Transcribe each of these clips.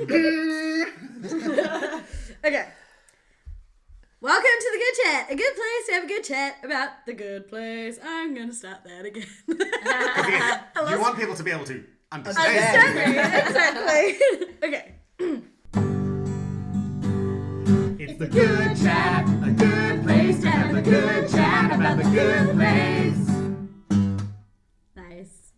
Okay. Welcome to the Good Chat, a good place to have a good chat about the good place. I'm going to start that again. You want people to be able to understand. Exactly. Okay. It's the Good Chat, a good place to have a good chat about the good place. Nice.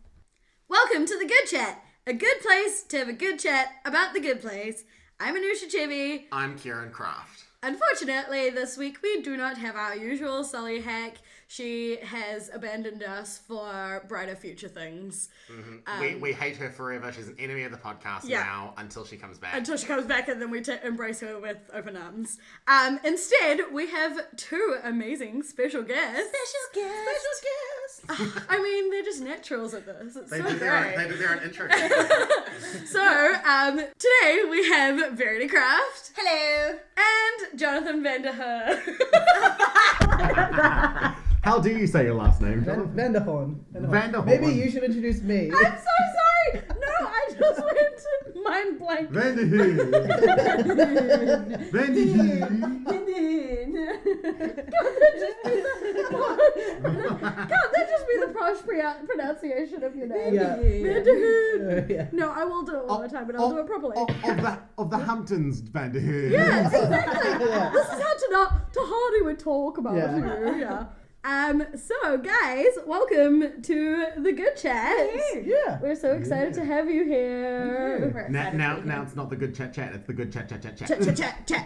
Welcome to the Good Chat, a good place to have a good chat about the good place. I'm Anusha Chevy. I'm Kieran Kraft. Unfortunately, this week we do not have our usual Sully hack. She has abandoned us for brighter future things. Mm-hmm. We hate her forever. She's an enemy of the podcast now until she comes back. Until she comes back, and then we embrace her with open arms. Instead, we have two amazing special guests. Special guests. I mean, they're just naturals at this. It's They so did great. their own intro. So, today we have Verity Craft. Hello. And Jonathan Vanderheer. How do you say your last name, Jonathan? Vanderhorn. Vanderhorn. Maybe you should introduce me. I'm so sorry. No, I just went mind blank. Vanderheer. Can't that just be the posh pronunciation of your name? Yeah. Vanderheer. Yeah. No, I will do it all the time, but I'll do it properly. Of the Hamptons, Vanderheer. Yes, exactly. Yeah. This is how Tahani would talk about you. Yeah. So guys, welcome to the Good Chat. Yeah. We're so excited to have you here. Now it's not the Good Chat, it's the Good Chat.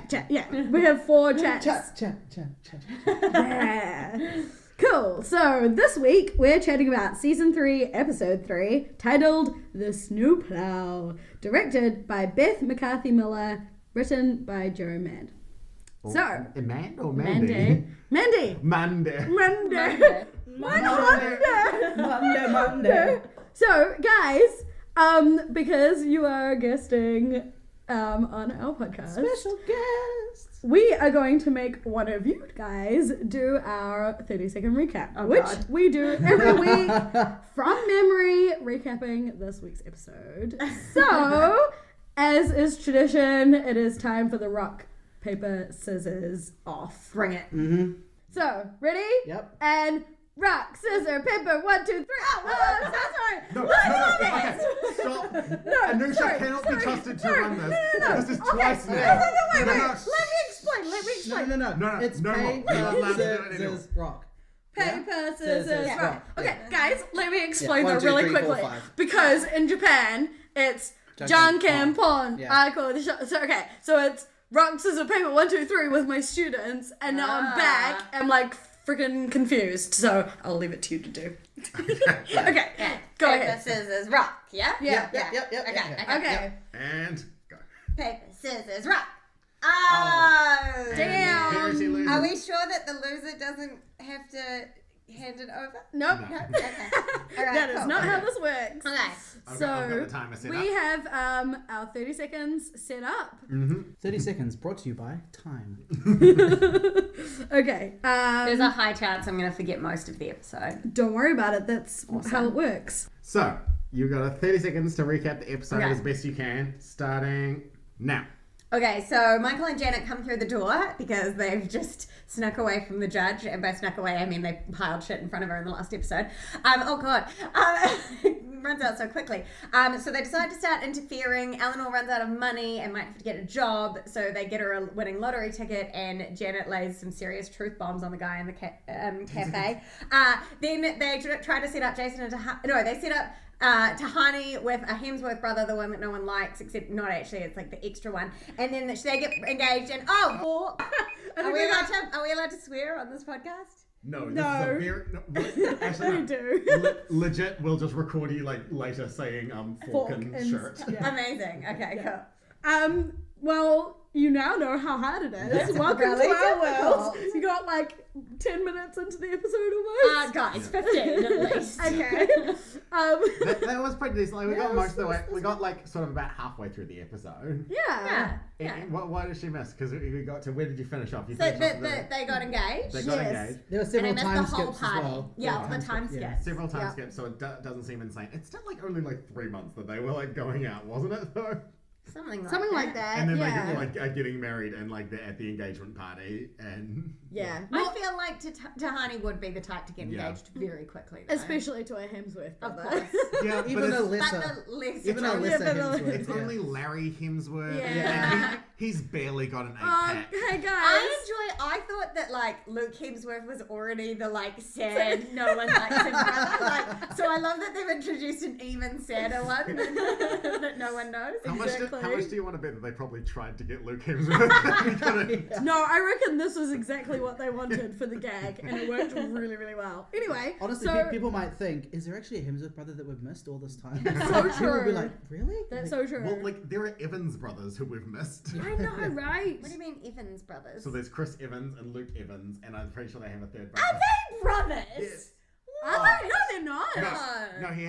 Chat. Yeah, we have 4 chats. Chat. Yeah. Cool. So this week we're chatting about season 3, episode 3, titled "The Snowplow," directed by Beth McCarthy Miller, written by Joe Mad. So, Amanda or Mandy? Mandy. Monday. So, guys, because you are guesting on our podcast, Special guests. we are going to make one of you guys do our 30-second recap, which we do every week from memory, recapping this week's episode. So, as is tradition, it is time for the rock, paper, scissors, off. Bring it. Mm-hmm. So, ready? Yep. And rock, scissors, paper, 1, 2, 3. Oh, I'm so sorry. No, stop. Anusha cannot be trusted to run this. This is twice now. Wait. Let me explain. No. It's no more. You're not allowed to do it anymore. scissors, rock. Paper, scissors, rock. rock. Okay, guys, let me explain Yeah, that 1, 2, really 3, 4, quickly. 5. Because in Japan, it's Janken Pon. Yeah. I call the show. So, okay, so it's rock, scissors, paper, 1, 2, 3 with my students. And now I'm back. I'm like freaking confused. So I'll leave it to you to do. Okay, go Paper, ahead. scissors, rock. Yeah? Yeah. Okay. And go. Paper, scissors, rock. Oh. Damn. Verity loses. Are we sure that the loser doesn't have to hand it over? Nope. Okay. All right, That is cool. not how this works. Okay. I've So got the timer set we up. have our 30 seconds set up. 30 seconds brought to you by Time. Okay. There's a high chance I'm going to forget most of the episode. Don't worry about it. That's how it works. So, you've got 30 seconds to recap the episode Okay. as best you can, starting now. Okay, so Michael and Janet come through the door because they've just snuck away from the judge. And by snuck away, I mean they piled shit in front of her in the last episode. Runs out so quickly. So they decide to start interfering. Eleanor runs out of money and might have to get a job. So they get her a winning lottery ticket, and Janet lays some serious truth bombs on the guy in the cafe. Then they try to set up Jason and they set up Tahani with a Hemsworth brother, the one that no one likes, except not actually, it's like the extra one. And then they get engaged and are we allowed to swear on this podcast? No. This is a very, actually, We do. Legit, we'll just record you like later saying fork and shirt. Yeah. Amazing. Okay, cool. Well, you now know how hard it is. That's Welcome really to our world. difficult. You got like 10 minutes into the episode almost. Guys, 15 at least. Okay. That was pretty decent. Like, we got most of the way. We got like sort of about halfway through the episode. Yeah. Why did she miss? Because we got to, where did you finish off? You So finished off they got engaged. They got engaged. There were And several I missed time the whole skips as party. well. Yeah, the time skips, skips. Several time Yeah. skips, so it doesn't seem insane. It's still like only like 3 months that they were like going out, wasn't it? Though. Something like that. And then yeah. they get, like getting married and like they're at the engagement party and Yeah. I feel like Tahani would be the type to get engaged very quickly. Though. Especially to a Hemsworth Of brother. course. yeah, Even a but lesser. Even a Yeah, lesser but Hemsworth. it's only Larry Hemsworth. Yeah. And he's barely got an 8-pack. Hey guys. I thought that like Luke Hemsworth was already the like sad, no one likes him brother. Like, so I love that they've introduced an even sadder one that no one knows. How much do you want to bet that they probably tried to get Luke Hemsworth? No, I reckon this was exactly what they wanted for the gag, and it worked really, really well. Anyway, Honestly, so people might think, is there actually a Hemsworth brother that we've missed all this time? so People will be true. like, really? That's so true. Well, like there are Evans brothers who we've missed. I know, right? What do you mean Evans brothers? So there's Chris Evans and Luke Evans, and I'm pretty sure they have a third Are brother. they brothers? Yes. Are they? No, they're not. No, he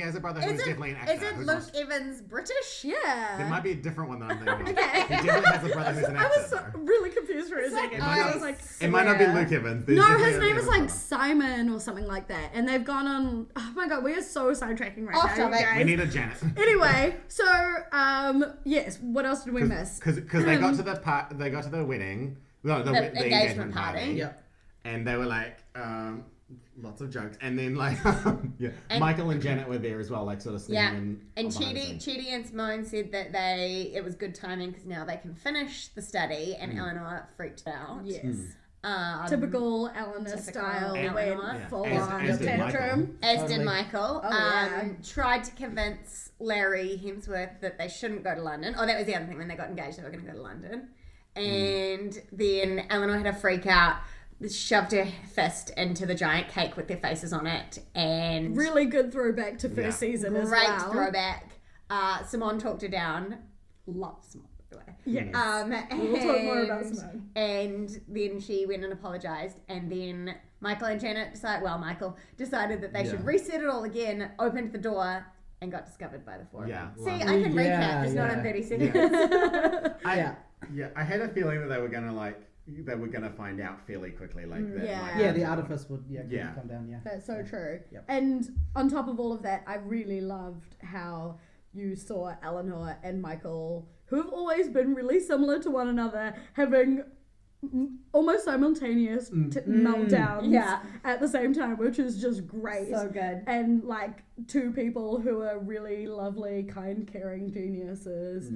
has a brother who's definitely an actor. Is it who's Luke not- Evans British? Yeah. There might be a different one that I'm thinking of. Okay. He definitely has a brother who's an I actor. was so, though. really confused for a second. might I not- was like, It might not be swear. Luke Evans. There's no, definitely his an name Evans is like brother. Simon or something like that, and they've gone on. Oh my god, we are so sidetracking right Off now, you topic. guys. We need a Janet. Anyway, so yes, what else did we miss? Because they got to the wedding. No, the engagement party. Yeah. And they were like, lots of jokes. And then like, yeah, Michael and Janet were there as well, like sort of singing. Yeah, and Chidi and Simone said that it was good timing because now they can finish the study, and Eleanor freaked out. Yes. Typical Typical Eleanor typical style, Eleanor. went Yeah. full As on did tantrum. As did Totally. Michael. Oh, yeah. Tried to convince Larry Hemsworth that they shouldn't go to London. Oh, that was the other thing. When they got engaged, they were going to go to London. And then Eleanor had a freak out, shoved her fist into the giant cake with their faces on it. And Really good throwback to first season as great well. throwback. Simone talked her down. Love Simone, by the way. Yes. We'll talk more about And- Simone. And then she went and apologized. And then Michael and Janet Michael decided that they should reset it all again, opened the door, and got discovered by the four of them. See, love I it. can Yeah, recap, just not in yeah. 30 seconds. I had a feeling that they were gonna find out fairly quickly, like that. Yeah. Like, Yeah, the artifice would Yeah. come down, yeah. That's so true. Yep. And on top of all of that, I really loved how you saw Eleanor and Michael, who have always been really similar to one another, having almost simultaneous meltdowns Yeah. at the same time, which is just great. So good. And like two people who are really lovely, kind, caring geniuses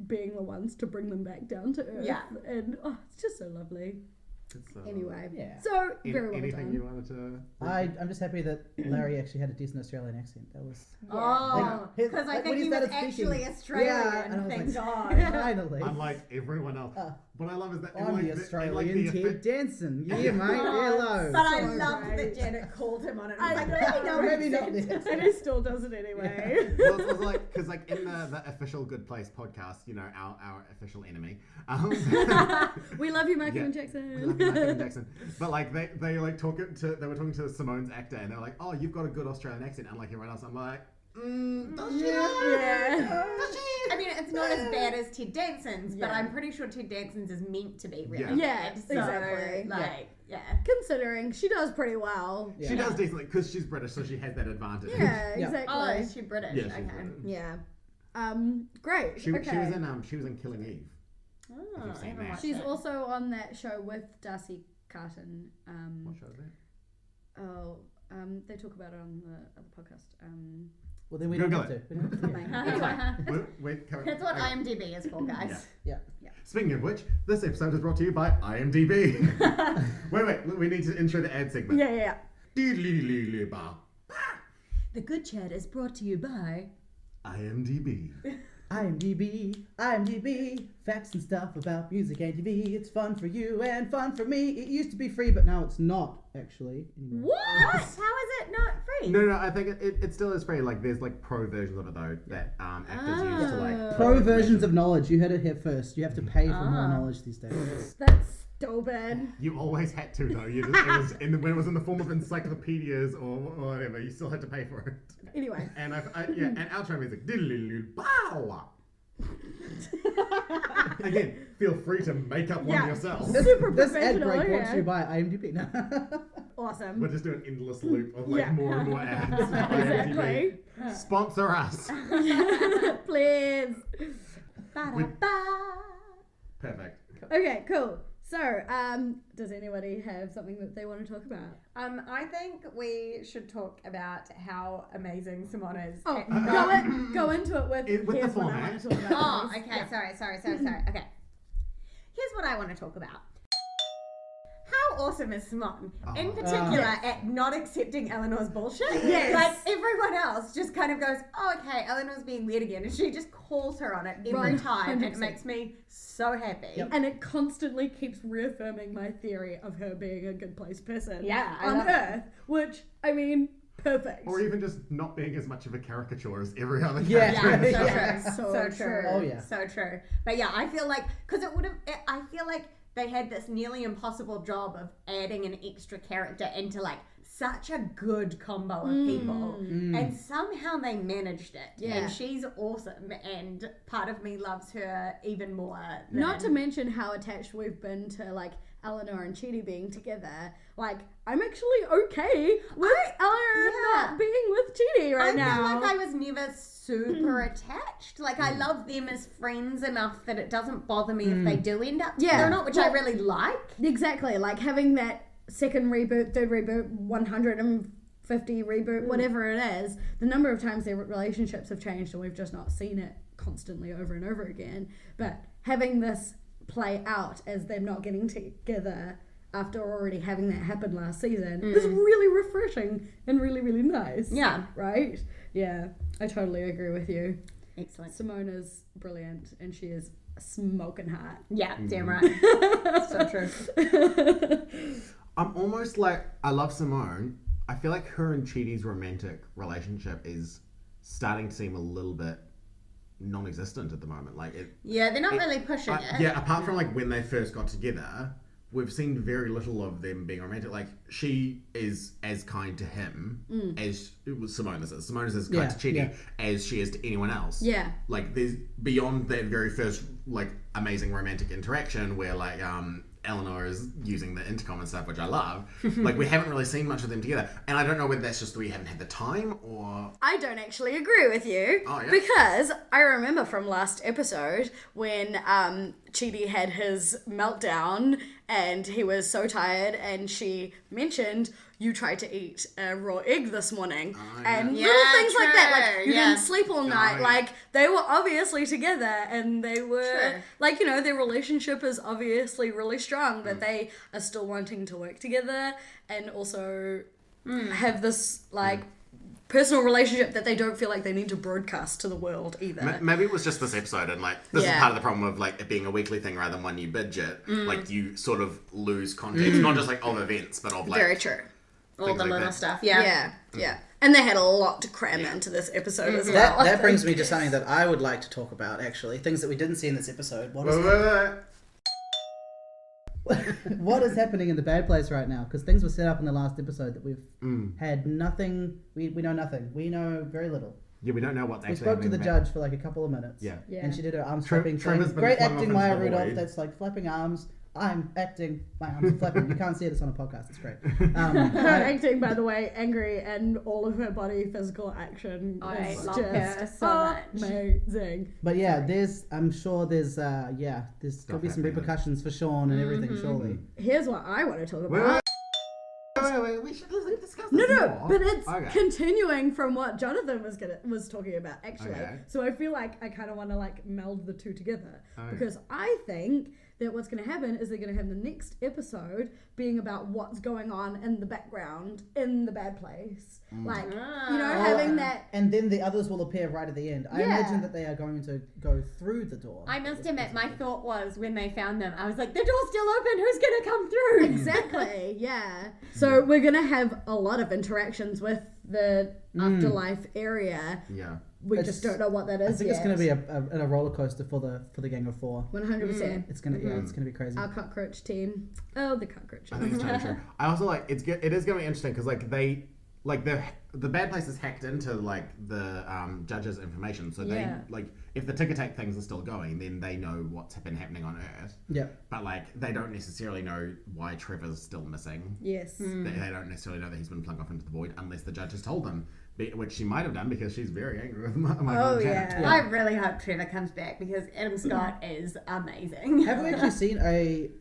being the ones to bring them back down to earth. Yeah. And it's just so lovely. Anyway, Yeah. so very well anything done. you wanted to? I'm just happy that Larry actually had a decent Australian accent. That was... Oh, Like, because I like, think when he he was started speaking- actually Australian, Yeah, and I was thank like, God. Finally. Unlike everyone else. Uh, What I love is that I'm like, the the Australian the Ted Danson. Yeah, mate. Hello. But I So loved great. that Janet called him on it. I I was like, know. maybe no, Maybe not accent. this. And he still does it anyway. Well, it was like because like in the official Good Place podcast, you know, our official enemy. We love you, Michael Yeah. and Jackson. We love you, Michael and Jackson. But like they like they were talking to Simone's actor, and they were like, "Oh, you've got a good Australian accent," unlike everyone else. I'm like, does she? Yeah. Does she? I mean, it's not as bad as Ted Danson's, but Yeah. I'm pretty sure Ted Danson's is meant to be really Yeah. bad. Yeah, So, exactly. like, yeah. Considering she does pretty well. Yeah. She does decently because she's British, so she has that advantage. Yeah, Yeah. exactly. Oh, is she British? Yeah, she's Okay. British. Yeah. Great. She okay. she was in Killing Eve. Oh, you've seen I haven't that. watched She's it. also on that show with Darcy Carton. What show is that? They talk about it on the other podcast. Well, then we Google don't have it. to. We don't have to. Something. Anyway. Wait, Karen. That's what Okay. IMDb is for, guys. Yeah. Speaking of which, this episode is brought to you by IMDb. wait, we need to intro the ad segment. Yeah. Diddly-ly-ly-bar. The Good Chat is brought to you by... IMDb. IMDb, facts and stuff about music and TV. It's fun for you and fun for me. It used to be free, but now it's not actually anymore. What? How is it not free? No, I think it still is free. Like there's like pro versions of it though that actors use to like Pro versions of knowledge. You heard it here first. You have to pay for more knowledge these days. That's stupid. You always had to though. You just, it was when it was in the form of encyclopedias or whatever. You still had to pay for it. Anyway. And and outro music. Diddly-ly-bow. Again, feel free to make up one yourself. Super This ad professional, break brought yeah. to you by IMDb. No. Awesome. We're just doing an endless loop of like Yeah. more and more ads. Exactly. Sponsor us. Please. Ba-da-ba. Perfect. Okay, cool. So, does anybody have something that they want to talk about? I think we should talk about how amazing Simone is. Oh, go into it with the here's what I format. want to talk about. Oh, please. okay. Yeah. Sorry. Okay. Here's what I want to talk about. How awesome is Simone, in particular, at not accepting Eleanor's bullshit? Yes. Like, everyone else just kind of goes, oh, okay, Eleanor's being weird again. And she just calls her on it every time. And it 100%. makes me so happy. Yep. And it constantly keeps reaffirming my theory of her being a good place person I on love it. Earth, which, I mean, perfect. Or even just not being as much of a caricature as every other Yeah. character. Yeah, So so true. true. Oh, yeah. So true. But yeah, I feel like, because I feel like they had this nearly impossible job of adding an extra character into like such a good combo of people. And somehow they managed it. Yeah. And she's awesome. And part of me loves her even more. Not to mention how attached we've been to like Eleanor and Chidi being together. Like, I'm actually okay with Eleanor not being with Chidi right now. I feel like I was never super attached. Like, I love them as friends enough that it doesn't bother me if they do end up together or not, which I really like. Exactly, like having that second reboot, third reboot, 150 reboot, whatever it is, the number of times their relationships have changed and we've just not seen it constantly over and over again. But having this play out as them not getting together after already having that happen last season is really refreshing and really, really nice. Yeah. Right? Yeah, I totally agree with you. Excellent. Simone is brilliant and she is smoking hot. Yeah, damn right. So true. I'm almost like, I love Simone. I feel like her and Chidi's romantic relationship is starting to seem a little bit non-existent at the moment. Like Yeah, they're not really pushing it. Yeah, apart from like when they first got together, we've seen very little of them being romantic. Like, she is as kind to him as Simone is. Simone is as kind to Chidi as she is to anyone else. Yeah. Like, there's beyond that very first like amazing romantic interaction where like Eleanor is using the intercom and stuff, which I love. Like, we haven't really seen much of them together, and I don't know whether that's just that we haven't had the time or. I don't actually agree with you. Oh, yeah? Because I remember from last episode when Chidi had his meltdown and he was so tired and she mentioned, you tried to eat a raw egg this morning. And Yeah, little things like that. Like, you true, didn't sleep all night. yeah. Like, they were obviously together and they were, True. like, you know, their relationship is obviously really strong, but they are still wanting to work together and also have this, like, personal relationship that they don't feel like they need to broadcast to the world either. Maybe it was just this episode, and like this is Yeah. part of the problem of like it being a weekly thing rather than one you budget. Like, you sort of lose context, not just like of events, but of like Very true. All things the like little that. stuff. Yeah. And they had a lot to cram into this episode as well. That brings me to something that I would like to talk about, actually. Things that we didn't see in this episode. What is what is happening in the bad place right now? Because things were set up in the last episode that we've had nothing. We know nothing. We know very little. Yeah, we don't know what's We actually spoke to the happening judge for like a couple of minutes. Yeah. Yeah. And she did her arms Trev- flapping Trevor's thing. been Great flung acting, off Maya into the Rudolph. void. That's like flapping arms. I'm acting. My arms are flapping. You can't see this on a podcast. It's great. Her acting, by the way, angry and all of her body physical action I is love just her so much. amazing. But yeah, I'm sure there's gonna be some happening. repercussions for Sean and everything. Surely. Here's what I want to talk Wait, about. wait, we should discuss No, this no, more. but it's Okay. continuing from what Jonathan was talking about, actually. Okay. So I feel like I kind of want to like meld the two together Okay. because I think that what's going to happen is they're going to have the next episode being about what's going on in the background in the bad place, like you know, having that. And then the others will appear right at the end. I Yeah. imagine that they are going to go through the door. I must admit, my thought was when they found them, I was like, the door's still open. Who's gonna come through? Exactly, yeah. So we're going to have a lot of interactions with the afterlife area. Yeah. We It's- just don't know what that is I think yet. it's going to be a roller coaster for the gang of four. 100%. It's gonna it's gonna be crazy. Our cockroach team. Oh, the cockroaches. I think it's totally true. I also like it is going to be interesting because like they like the bad place is hacked into like the judges' information, so they Yeah. like if the tick attack things are still going, then they know what's been happening on Earth. Yeah. But like they don't necessarily know why Trevor's still missing. Yes. They don't necessarily know that he's been flung off into the void unless the judge has told them which she might have done because she's very angry with Michael Oh, and Janet. yeah. I really hope Trevor comes back because Adam Scott is amazing. Have we actually seen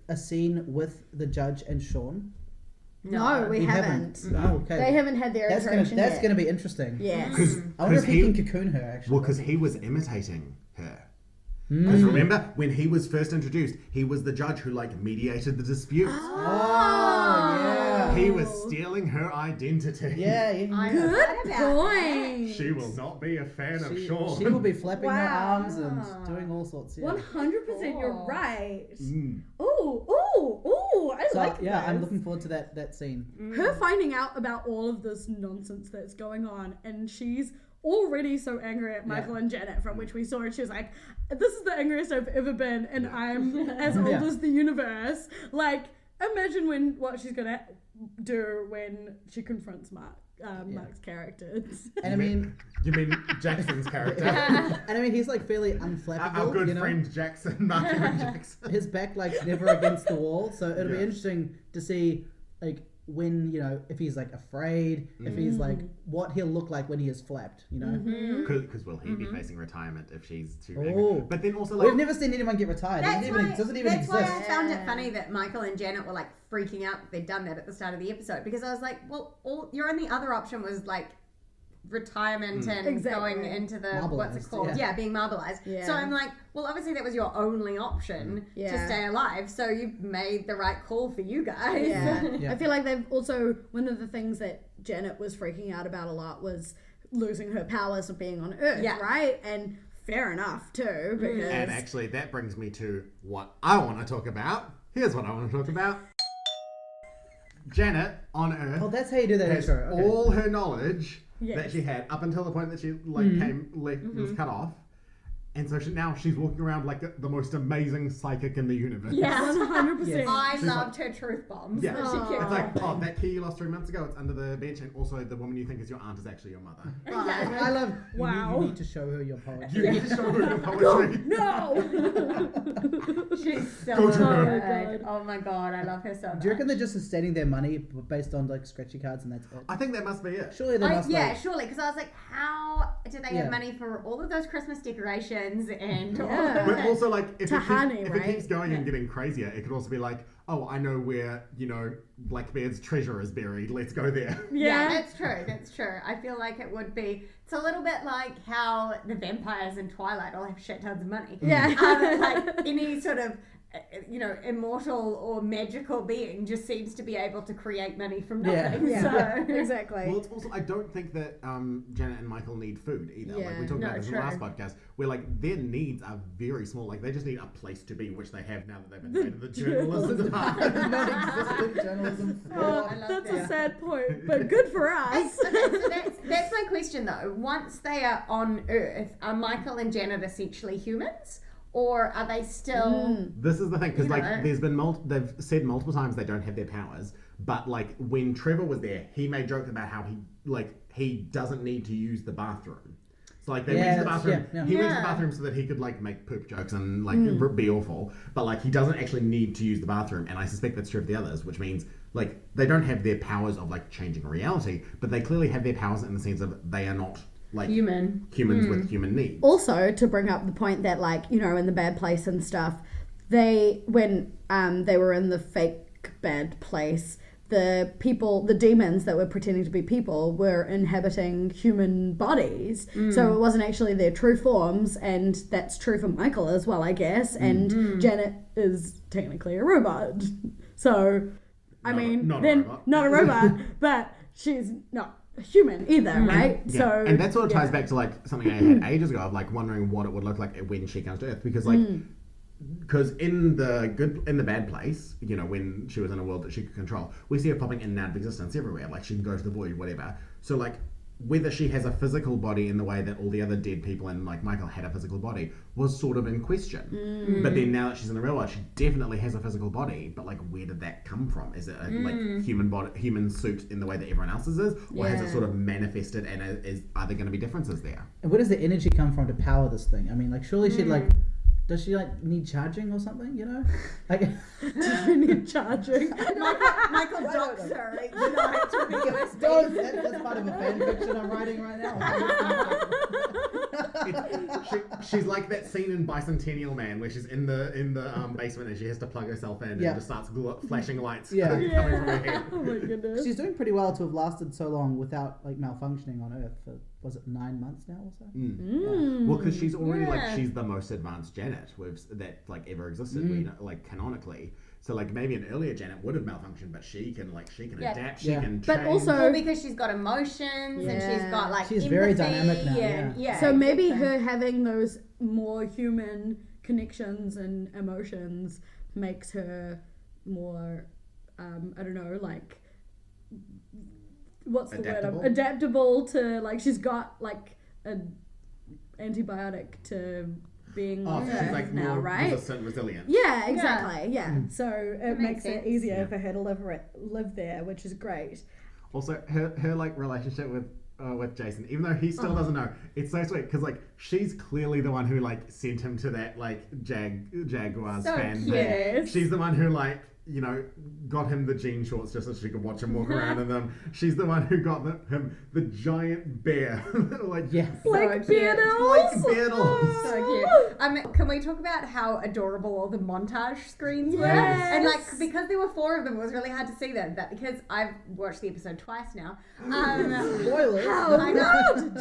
a scene with the judge and Sean? No, we haven't. Oh, okay. They haven't had their interaction That's yet. going to be interesting. Yes. I wonder if he can cocoon her, actually. Well, because he was imitating her. Because remember, when he was first introduced, he was the judge who like mediated the dispute. Oh, yeah. He was stealing her identity. Yeah, yeah. I Good forgot about point. She will not be a fan of She Sean. will be flapping her Wow. arms and doing all sorts. Yeah. 100%, you're Cool. right. Mm. Ooh, I So like yeah, I'm this. looking forward to that scene. Her finding out about all of this nonsense that's going on, and she's already so angry at Michael and Janet, from which we saw it. She was like, this is the angriest I've ever been, and I'm as old Yeah. as the universe. Like, imagine what she's gonna do when she confronts Mark's characters. And I mean, You mean Jackson's character? and I mean, he's like fairly unflappable. Our good you know? friend Jackson, Mark Evan Jackson. His back like never against the wall, so it'll be Yeah. interesting to see like when if he's like afraid, if he's like what he'll look like when he is flapped. Because will he be facing retirement if she's too Oh. angry? But then also We've like never seen anyone get retired. That's It doesn't even why I exist. found it funny that Michael and Janet were like freaking out that they'd done that at the start of the episode, because I was like, well, your only other option was like retirement and Exactly. going into the what's it Marbleized, called? yeah. Being marbleized. Yeah. So I'm like, well, obviously that was your only option to Yeah. stay alive. So you've made the right call for you guys. Yeah. Yeah. I feel like they've also, one of the things that Janet was freaking out about a lot was losing her powers of being on Earth, Yeah. right? And fair enough too, because And actually, that brings me to what I want to talk about. Here's what I want to talk about. Janet on Earth Oh, that's how you do that has intro. Okay. all her knowledge Yes. that she had up until the point that she was cut off, and so now she's walking around like the most amazing psychic in the universe. Yeah. 100%. Yes. I She's loved her truth bombs. Yeah. that she kept It's like, dropping. oh, that key you lost 3 months ago, it's under the bench, and also the woman you think is your aunt is actually your mother. I love. Wow. You need to show her your poetry. You need to show her your poetry. No! She's so Go to good. her. Oh my god, I love her so much. Do you reckon they're just sustaining their money based on like scratchy cards and that's it? I think that must be it. Surely they must. yeah, like, surely, because I was like, how do they Yeah. have money for all of those Christmas decorations and all Yeah. of But that? also, like, if Tahani, it right? keeps going and getting crazier, it could also be like, oh, I know where, Blackbeard's treasure is buried. Let's go there. Yeah, Yeah. that's true. That's true. I feel like it would be. It's a little bit like how the vampires in Twilight all have shit tons of money. Yeah. Like any sort of, immortal or magical being just seems to be able to create money from Yeah. nothing. Yeah, So. exactly. Well, it's also, I don't think that Janet and Michael need food either. Like, Yeah. we talked No, about this in true. the last podcast, where, like, their needs are very small. Like, they just need a place to be, which they have now that they've invaded the journalism department. non-existent journalism. Oh, I love that's that. a sad point, but good for us. So that's my question though. Once they are on Earth, are Michael and Janet essentially humans? Or are they still... This is the thing, because, You like, know. there's been they've said multiple times they don't have their powers, but, like, when Trevor was there, he made jokes about how he doesn't need to use the bathroom. So, like, they went to the that's- bathroom. yeah. He went to the Yeah. bathroom so that he could, like, make poop jokes and, like, be awful. But, like, he doesn't actually need to use the bathroom. And I suspect that's true of the others, which means, like, they don't have their powers of, like, changing reality, but they clearly have their powers in the sense of they are not, like, Human. humans with human needs. Also, to bring up the point that, like, in the bad place and stuff, when they were in the fake bad place, the demons that were pretending to be people were inhabiting human bodies. So it wasn't actually their true forms, and that's true for Michael as well, I guess. And Janet is technically a robot. So, I mean, not a then robot. not a robot, but she's not human either, right? Yeah. So, and that sort of ties yeah. back to, like, something I had ages ago of, like, wondering what it would look like when she comes to Earth, because, like, because in the bad place, when she was in a world that she could control, we see her popping in and out of existence everywhere. Like, she can go to the void, whatever. So, like, whether she has a physical body in the way that all the other dead people and, like, Michael had a physical body was sort of in question. But then now that she's in the real world, she definitely has a physical body. But, like, where did that come from? Is it a like human suit in the way that everyone else's is, or has it Yeah. sort of manifested? And are there going to be differences there? And where does the energy come from to power this thing? I mean, like, surely she'd like. does she like need charging or something? You know, like Does she need charging? Michael docks her each night with a USB. no, that's part of a fan fiction I'm writing right now. She's like that scene in Bicentennial Man where she's in the basement and she has to plug herself in and Yeah. just starts flashing lights Yeah. coming from her head. Oh my goodness. She's doing pretty well to have lasted so long without like malfunctioning on Earth for, was it 9 months now or so? Well, because she's already Yeah. like she's the most advanced Janet that like ever existed, we know, like canonically. So like maybe an earlier Janet would have malfunctioned, but she can Yeah. adapt, she Yeah. can But change. also- Well, because she's got emotions and Yeah. she's got like She's very empathy dynamic now, and, yeah. So maybe exactly. her having those more human connections and emotions makes her more, I don't know, like, what's the Adaptable? word? Adaptable to, like, she's got like an antibiotic to being Oh, on so she's Earth like now, more right? resistant, resilient. Yeah, exactly. Yeah. So it makes makes it sense. easier Yeah. for her to live there, which is great. Also, her like relationship with Jason, even though he still doesn't know, it's so sweet because like she's clearly the one who like sent him to that like Jaguars So fan cute. thing. She's the one who like got him the jean shorts just so she could watch him walk around in them. She's the one who got him the giant bear, like Yes. Like cute. Beatles. Like Beatles. So cute. Can we talk about how adorable all the montage screens were? Yes. And like because there were 4 of them, it was really hard to see them. But because I've watched the episode twice now, Spoilers. How I know. rude.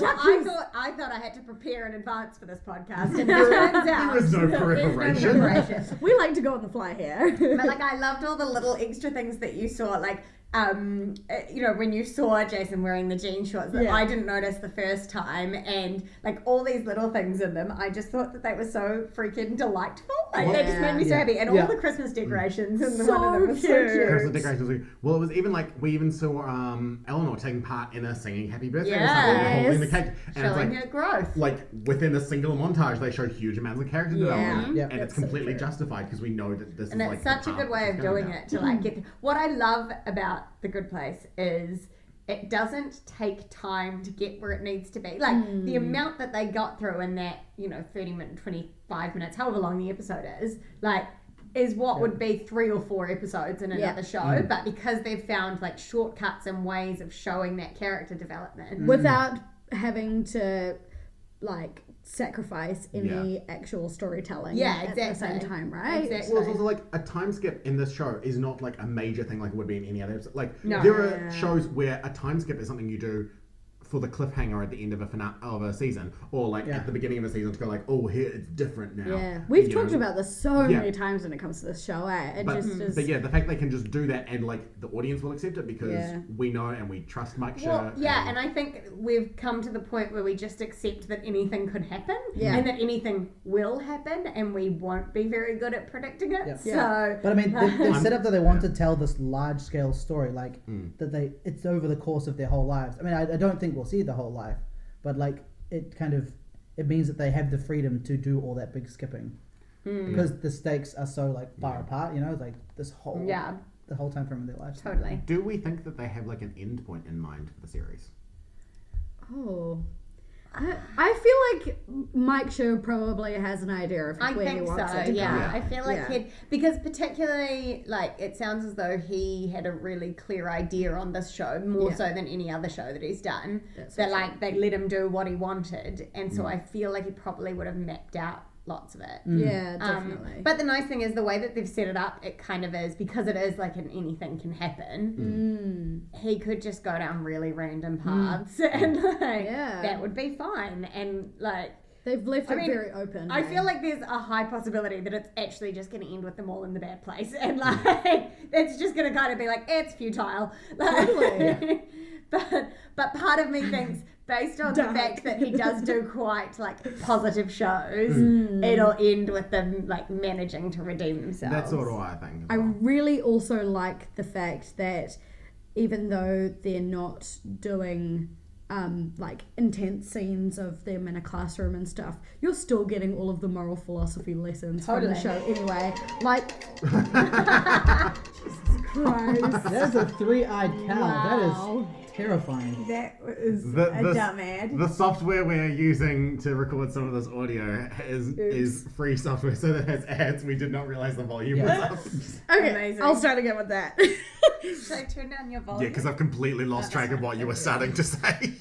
Well, I thought I had to prepare in advance for this podcast, and it turns out There is no there's no preparation. preparation. We like to go on the fly here. But like I loved all the little extra things that you saw, like when you saw Jason wearing the jean shorts that Yeah. I didn't notice the first time, and like all these little things in them, I just thought that they were so freaking delightful. Like they just made me so Yeah. happy, and Yeah. all the Christmas decorations in the So one of them was so cute. cute. Christmas decorations were- Well, it was even like we even saw Eleanor taking part in a singing "Happy Birthday" or something, Yes. holding the cake, and it's Showing like her growth. within a single montage they show huge amounts of character Yeah. development, Yeah. and it's That's so completely true. justified because we know that this And is it's like such a good way of doing it to like get. What I love about The Good Place is it doesn't take time to get where it needs to be. Like the amount that they got through in that 30 minutes, 25 minutes, however long the episode is, like is what would be 3 or 4 episodes in another show. But because they've found like shortcuts and ways of showing that character development Without having to like sacrifice any Yeah. actual storytelling Yeah, at the exactly. same time, right? Exactly. Well, it's also like a time skip in this show is not like a major thing like it would be in any other episode. Like No. there Yeah. are shows where a time skip is something you do for the cliffhanger at the end of a season, or like Yeah. at the beginning of a season to go like, oh, here it's different now. Yeah, we've You talked know? about this so Yeah. many times when it comes to this show. It But, just is. but yeah, the fact they can just do that and like the audience will accept it because Yeah. we know and we trust Mike Well, Schur. yeah, and I think we've come to the point where we just accept that anything could happen, Yeah. and that anything will happen, and we won't be very good at predicting it. Yeah. So, But I mean, they've set up that they want to tell this large-scale story, like that it's over the course of their whole lives. I mean, I don't think we'll see the whole life, but like it means that they have the freedom to do all that big skipping because the stakes are so like far apart. Like this whole the whole time frame of their lives. totally. Do we think that they have like an end point in mind for the series? Oh. I feel like Mike Schur probably has an idea of I where he think wants so, it to yeah. go. I feel like Yeah. because particularly, like, it sounds as though he had a really clear idea on this show, more Yeah. so than any other show that he's done. That's That, for like, they let him do what he wanted, and so I feel like he probably would have mapped out lots of it. Yeah, definitely. But the nice thing is the way that they've set it up, it kind of is, because it is like an anything can happen, he could just go down really random paths and like Yeah. that would be fine. And like They've left I it mean, very open. I hey? feel like there's a high possibility that it's actually just going to end with them all in the bad place, and like it's just going to kind of be like it's futile. Like, Totally. but part of me thinks, based on Dark. the fact that he does do quite like positive shows, it'll end with them like managing to redeem themselves. That's sort of what I think. as I well. really also like the fact that even though they're not doing like intense scenes of them in a classroom and stuff, you're still getting all of the moral philosophy lessons from the Totally. show anyway. Like, Jesus Christ. That is a 3-eyed cow. Wow. That is terrifying. That was The- a dumb ad. The software we're using to record some of this audio is free software, so that has ads. We did not realize the volume was up. Okay, Amazing. I'll start again with that. Should I turn down your Yeah, volume? because I've completely lost track of what you were starting to say.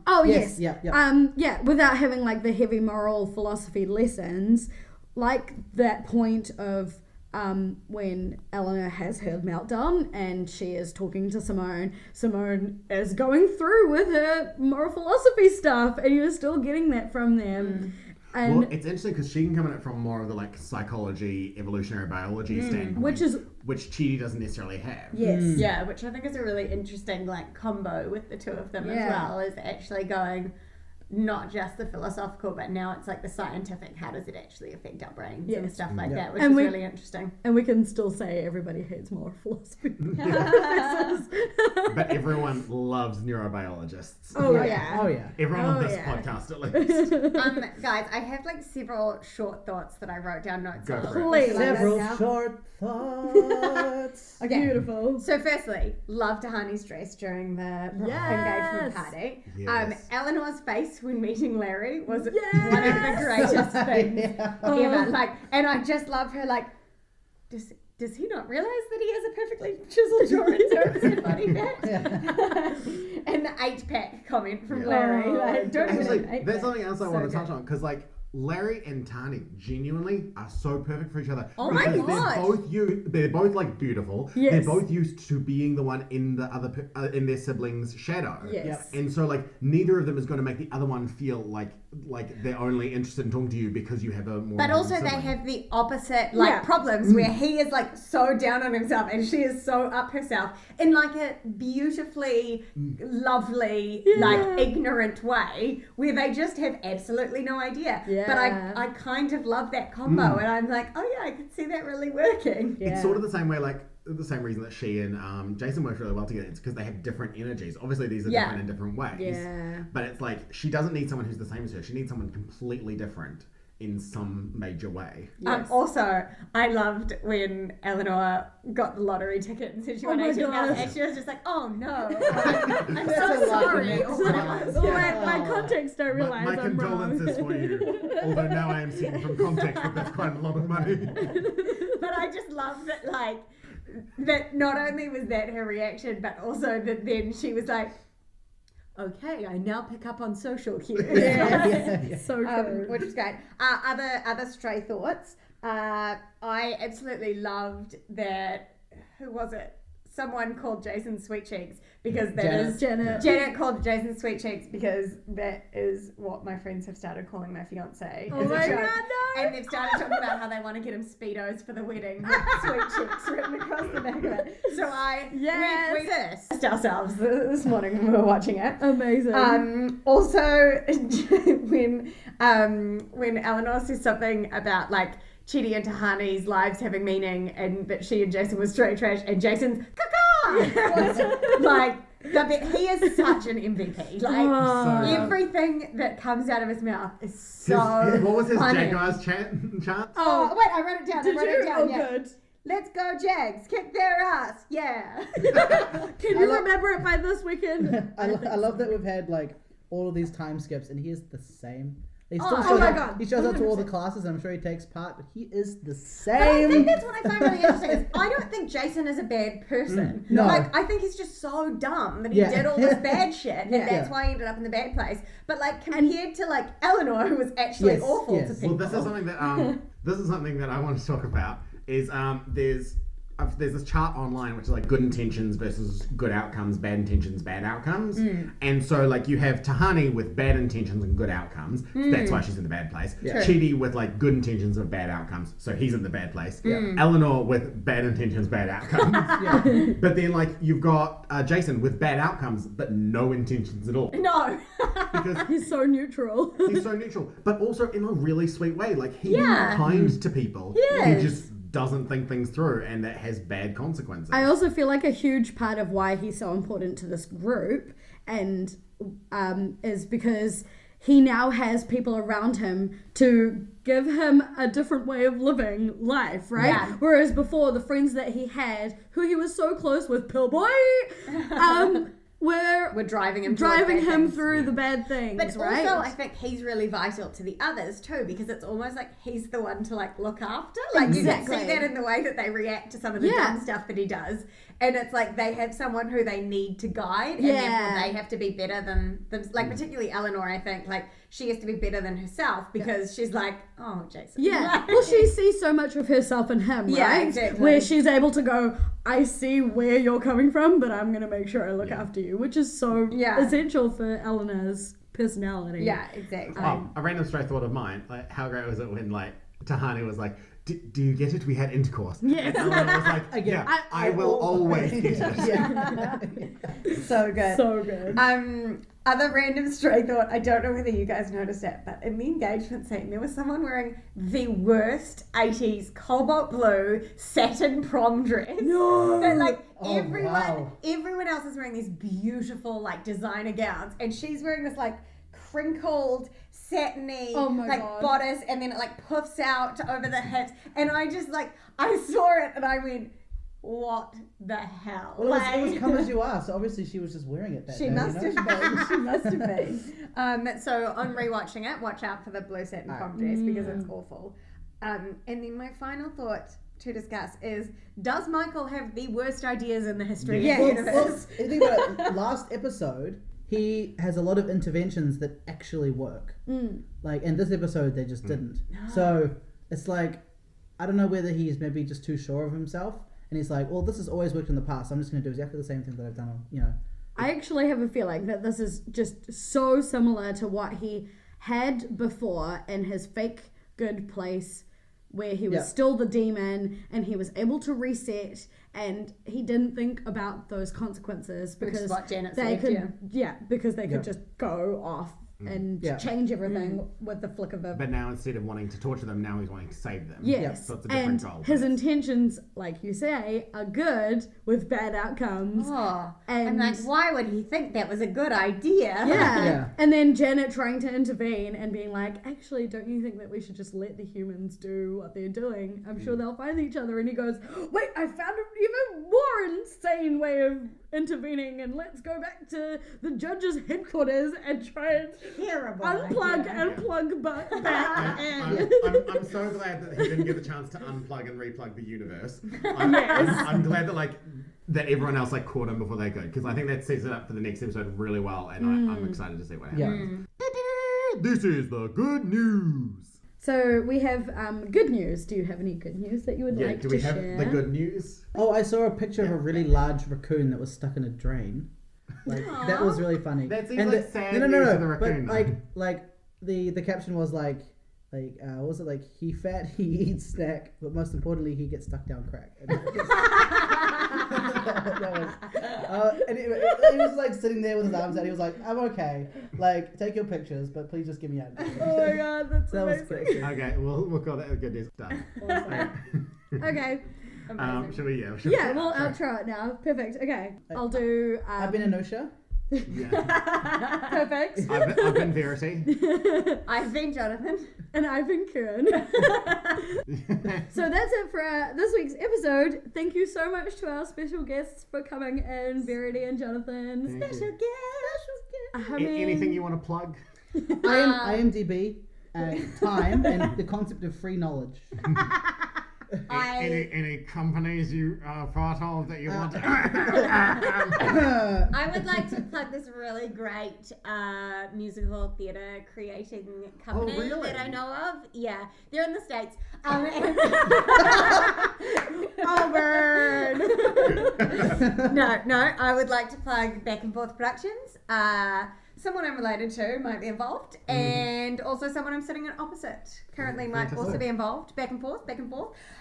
Oh Yes, yes. yeah. Yeah, without having like the heavy moral philosophy lessons, like that point of when Eleanor has her meltdown and she is talking to Simone. Simone is going through with her moral philosophy stuff, and you're still getting that from them. And Well, it's interesting because she can come at it from more of the like psychology, evolutionary biology standpoint, which Chidi doesn't necessarily have. yes, Yeah, which I think is a really interesting like combo with the two of them as Yeah. well, is actually going not just the philosophical, but now it's like the scientific. How does it actually affect our brains and Yes. stuff like that, which And is we- really interesting. and we can still say everybody hates moral philosophy. But everyone loves neurobiologists. Oh yeah. Oh yeah. Everyone Oh, on this yeah. podcast, at least. Guys, I have like several short thoughts that I wrote down notes Go on. for it. Please. Shall I go Several now? short thoughts. Okay. Beautiful. So firstly, love Tahani's dress during the engagement party. Yes. Eleanor's face when meeting Larry was Yes. one of the greatest things Yeah. ever. Like, and I just love her. Like, does he not realize that he has a perfectly chiseled jaw and 0% body fat? And the 8-pack comment from Yeah. Larry. Oh, Like, don't Actually, even there's something else I So want to good. touch on because, like, Larry and Tani genuinely are so perfect for each other. Oh my because God. they're both like beautiful. Yes. They're both used to being the one in the other in their siblings' shadow. Yes. Yep. And so, like, neither of them is going to make the other one feel like they're only interested in talking to you because you have a more. But also important they sibling. have the opposite like Yeah. problems where he is like so down on himself and she is so up herself in like a beautifully lovely like ignorant way where they just have absolutely no idea. But Yeah. I kind of love that combo and I'm like, oh yeah, I can see that really working. Yeah. It's sort of the same way, like the same reason that she and Jason work really well together. It's because they have different energies. Obviously, these are Yeah. different in different ways. Yeah. But it's like she doesn't need someone who's the same as her. She needs someone completely different in some major way. Yes. Also, I loved when Eleanor got the lottery ticket and said she won Oh my 18,000 God. and she was just like, oh no, I'm That's so a lot of sorry. next or whatever. time. Well, Yeah. my context don't realize My I'm condolences wrong. for you. Although now I am seeing from context that that's quite a lot of money. But I just love that, like, that not only was that her reaction, but also that then she was like, okay, I now pick up on social cues. Yeah. So true. Which is great. Other stray thoughts. I absolutely loved that. Who was it? Someone called Jason Sweet Cheeks because that Janet. is Janet. Janet called Jason Sweet Cheeks because that is what my friends have started calling my fiance. Oh as a my joke. God, no. And they've started talking about how they want to get him Speedos for the wedding with Sweet Cheeks written across the back of it. So Yes. we first ourselves this morning when we were watching it. Amazing. Also, when Eleanor says something about like Chidi and Tahani's lives having meaning, and that she and Jason were straight trash, and Jason's caca, like he is such an MVP. Like Oh. everything that comes out of his mouth is so. What was his funny. Jaguars chant? Oh wait, I wrote it down. Did I wrote it you? down. Oh, Yeah. good. Let's go, Jags! Kick their ass! Yeah. Can you remember it by this weekend? I love that we've had like all of these time skips and he is the same. He still Oh shows my up. God. He shows up to all the classes. I'm sure he takes part, but he is the But I think same. that's what I find really interesting. Is I don't think Jason is a bad person. No. Like I think he's just so dumb that he Yeah. did all this bad shit, and Yeah. that's why he ended up in the bad place. But like compared to like Eleanor, who was actually Yes, awful yes. to Well, people. this is something that I want to talk about. Is there's this chart online which is like good intentions versus good outcomes, bad intentions, bad outcomes. And so like you have Tahani with bad intentions and good outcomes. So that's why she's in the bad place. True. Chidi with like good intentions and bad outcomes. So he's in the bad place. Yeah. Eleanor with bad intentions, bad outcomes. Yeah. But then like you've got Jason with bad outcomes but no intentions at all. No. Because He's so neutral. he's so neutral, but also in a really sweet way. Like he's Yeah. kind to people. Yes. He just doesn't think things through, and that has bad consequences. I also feel like a huge part of why he's so important to this group and is because he now has people around him to give him a different way of living life, right? Yeah. Whereas before, the friends that he had, who he was so close with, Pillboy, we're driving him through the bad things, but right? also I think he's really vital to the others too, because it's almost like he's the one to like look after. Like you can see that in the way that they react to some of the dumb stuff that he does, and it's like they have someone who they need to guide, and therefore they have to be better than them. Like particularly Eleanor, I think like she has to be better than herself because she's like, oh, Jason. Yeah. Well, she sees so much of herself in him, right? Yeah, exactly. Where she's able to go, I see where you're coming from, but I'm going to make sure I look after you, which is so essential for Eleanor's personality. Yeah, exactly. A random stray thought of mine, like how great was it when like Tahani was like, do you get it? We had intercourse. Yes. And Eleanor was like, I will always get it. Yeah. So good. So good. Other random stray thought, I don't know whether you guys noticed it, but in the engagement scene, there was someone wearing the worst 80s cobalt blue satin prom dress. No! But like Oh, everyone else is wearing these beautiful like designer gowns, and she's wearing this like crinkled satiny God. bodice, and then it like puffs out over the hips, and I just like I saw it and I went, what the hell? Well, it was come as you are, so obviously she was just wearing it that She day. must you know? have been. She must have been. So on rewatching it, watch out for the blue satin prom dress because it's awful. And then my final thought to discuss is: does Michael have the worst ideas in the history of the Well, universe? the thing about it, last episode, he has a lot of interventions that actually work. Like in this episode, they just didn't. So it's like, I don't know whether he's maybe just too sure of himself. And he's like, well, this has always worked in the past. I'm just going to do exactly the same thing that I've done, you know. I actually have a feeling that this is just so similar to what he had before in his fake good place, where he was still the demon and he was able to reset, and he didn't think about those consequences because what Janet they said, could because they could just go off and change everything with the flick of a... But now instead of wanting to torture them, now he's wanting to save them. Yes, So it's a different and goal. his intentions, like you say, are good with bad outcomes. Oh, and I'm like, why would he think that was a good idea? Yeah. And then Janet trying to intervene and being like, actually, don't you think that we should just let the humans do what they're doing? I'm sure they'll find each other. And he goes, wait, I found an even more insane way of intervening, and let's go back to the judge's headquarters and try and unplug and plug back. I'm so glad that he didn't get the chance to unplug and replug the universe. I'm glad that that everyone else caught him before they could, because I think that sets it up for the next episode really well, and I'm excited to see what happens. This is the good news. So we have good news. Do you have any good news that you would like to share? Do we have the good news? Oh, I saw a picture of a really large raccoon that was stuck in a drain. That was really funny. That seems sad news to the raccoon. But the caption was what was it, he fat, he eats snack, but most importantly he gets stuck down crack. And he was sitting there with his arms out. He was like, I'm okay. Take your pictures, but please just get me out. Oh my god, that's amazing. Okay, we'll call that a good news. Done. Okay. Should we? Yeah, we'll outro it now. Perfect. Okay, I'll do. I've been Anosha. Yeah. Perfect. I've been Verity. I've been Jonathan. And I've been Kieran. So that's it for this week's episode. Thank you so much to our special guests for coming in, Verity and Jonathan. Special guest. Anything you want to plug? IMDb, time, and the concept of free knowledge. Any companies you are part of that you want to... I would like to plug this really great musical theatre creating company that I know of. Yeah, they're in the States. No, I would like to plug Back and Forth Productions. Someone I'm related to might be involved, and also someone I'm sitting opposite currently might also be involved. Back and forth.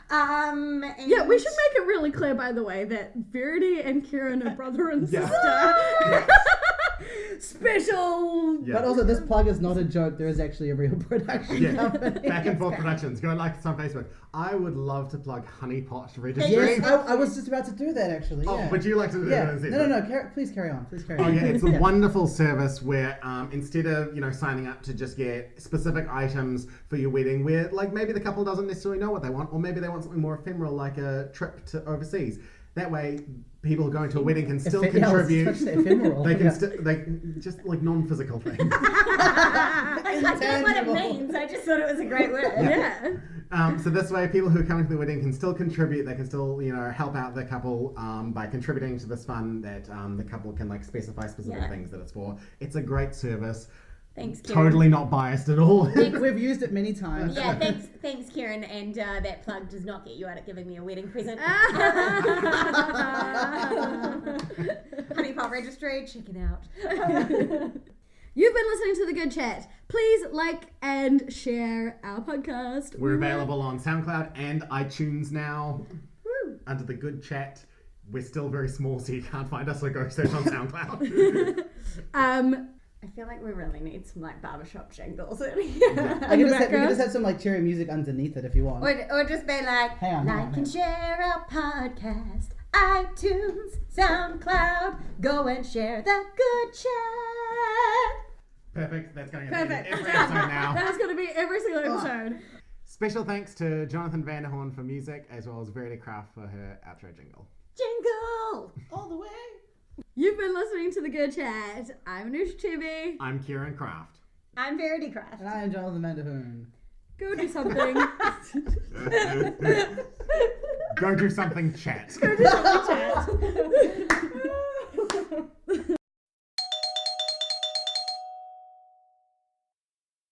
And yeah, we should make it really clear, by the way, that Verity and Kieran are brother and sister. Special. Yeah. But also, this plug is not a joke. There is actually a real production company. Back and Forth Productions. Go like us on Facebook. I would love to plug Honeypot Registry. Yes, I was just about to do that actually. Oh, yeah. but you like to do that? No. Please carry on. Oh yeah, it's a wonderful service where instead of signing up to just get specific items for your wedding, where maybe the couple doesn't necessarily know what they want, or maybe they want something more ephemeral like a trip to overseas. That way, people going to a wedding can still Yeah, contribute. it's ephemeral. They can Yeah. still, just like non-physical things. I get what it Intangible. means. I just thought it was a great word. Yeah. So this way, people who are coming to the wedding can still contribute. They can still, help out the couple by contributing to this fund that the couple can like specify specific Yeah. things that it's for. It's a great service. Thanks, Kieran. Totally not biased at all. We've used it many times. Yeah, thanks, Kieran. And that plug does not get you out of giving me a wedding present. Honey Pot Registry, check it out. You've been listening to The Good Chat. Please like and share our podcast. We're available on SoundCloud and iTunes now. Woo. Under the Good Chat. We're still very small, so you can't find us, so go search on SoundCloud. I feel like we really need some like barbershop jingles in We here. can just have some like cheery music underneath it if you want. Or just be like, Hang on. and share our podcast, iTunes, SoundCloud, go and share the Good Chat. Perfect. That's going to be Perfect. every episode now. That is going to be every single episode. Special thanks to Jonathan Vanderhorn for music, as well as Verity Craft for her outro jingle. Jingle! All the way. You've been listening to The Good Chat. I'm Anush Chibi. I'm Kieran Craft. I'm Verity Craft. And I am Jonathan Vanderhoon. Go do something. Go do something, chat. Go do something, chat.